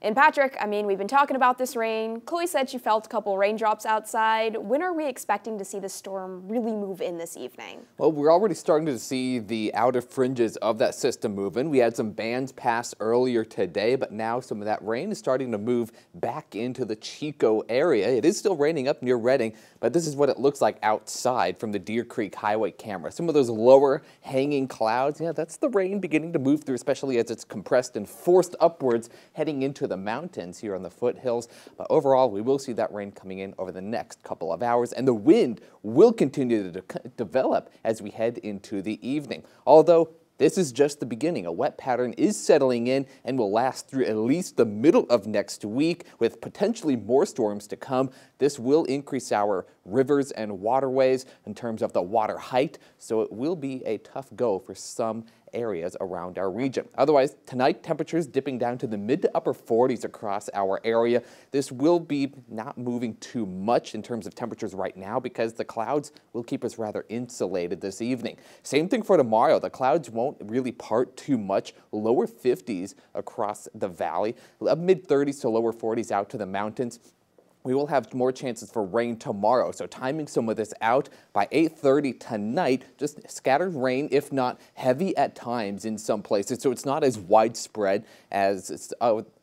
And Patrick, we've been talking about this rain. Chloe said she felt a couple raindrops outside. When are we expecting to see the storm really move in this evening? Well, we're already starting to see the outer fringes of that system moving. We had some bands pass earlier today, but now some of that rain is starting to move back into the Chico area. It is still raining up near Redding, but this is what it looks like outside from the Deer Creek Highway camera. Some of those lower hanging clouds, yeah, that's the rain beginning to move through, especially as it's compressed and forced upwards heading into the mountains here on the foothills. But overall, we will see that rain coming in over the next couple of hours, and the wind will continue to develop as we head into the evening. Although this is just the beginning. A wet pattern is settling in and will last through at least the middle of next week, with potentially more storms to come. This will increase our rivers and waterways in terms of the water height, so it will be a tough go for some areas around our region. Otherwise, tonight, temperatures dipping down to the mid to upper 40s across our area. This will be not moving too much in terms of temperatures right now because the clouds will keep us rather insulated this evening. Same thing for tomorrow. The clouds won't really part too much. Lower 50s across the valley, mid 30s to lower 40s out to the mountains. We will have more chances for rain tomorrow, so timing some of this out by 8:30 tonight, just scattered rain, if not heavy at times in some places, so it's not as widespread as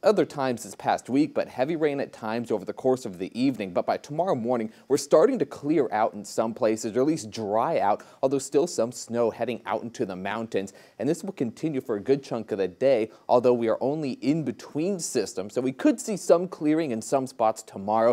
other times this past week, but heavy rain at times over the course of the evening. But by tomorrow morning, we're starting to clear out in some places, or at least dry out, although still some snow heading out into the mountains, and this will continue for a good chunk of the day, although we are only in between systems, so we could see some clearing in some spots tomorrow.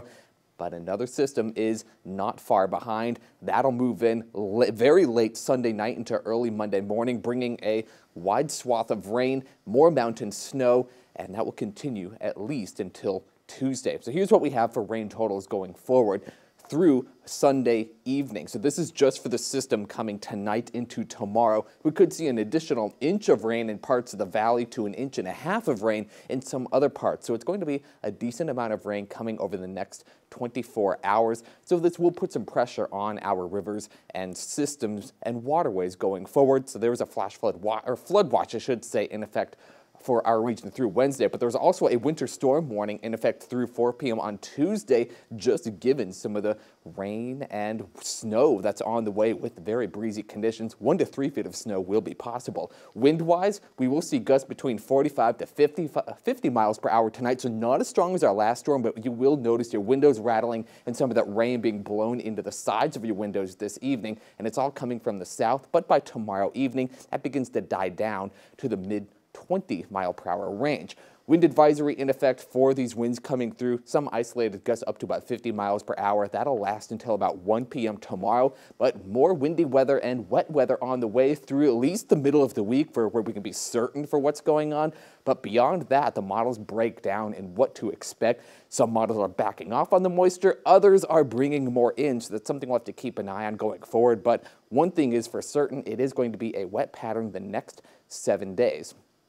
But another system is not far behind. That'll move in very late Sunday night into early Monday morning, bringing a wide swath of rain, more mountain snow, and that will continue at least until Tuesday. So here's what we have for rain totals going forward through Sunday evening. So this is just for the system coming tonight into tomorrow. We could see an additional inch of rain in parts of the valley to an inch and a half of rain in some other parts. So it's going to be a decent amount of rain coming over the next 24 hours. So this will put some pressure on our rivers and systems and waterways going forward. So there was a flash flood watch, I should say, in effect for our region through Wednesday, but there was also a winter storm warning in effect through 4 p.m. on Tuesday, just given some of the rain and snow that's on the way with very breezy conditions. 1 to 3 feet of snow will be possible. Wind-wise, we will see gusts between 45 to 50 miles per hour tonight, so not as strong as our last storm, but you will notice your windows rattling and some of that rain being blown into the sides of your windows this evening, and it's all coming from the south, but by tomorrow evening, that begins to die down to the mid 20-mile-per-hour range. Wind advisory in effect for these winds coming through, some isolated gusts up to about 50 miles per hour. That'll last until about 1 p.m. tomorrow, but more windy weather and wet weather on the way through at least the middle of the week where we can be certain for what's going on. But beyond that, the models break down in what to expect. Some models are backing off on the moisture, others are bringing more in, so that's something we'll have to keep an eye on going forward. But one thing is for certain, it is going to be a wet pattern the next 7 days.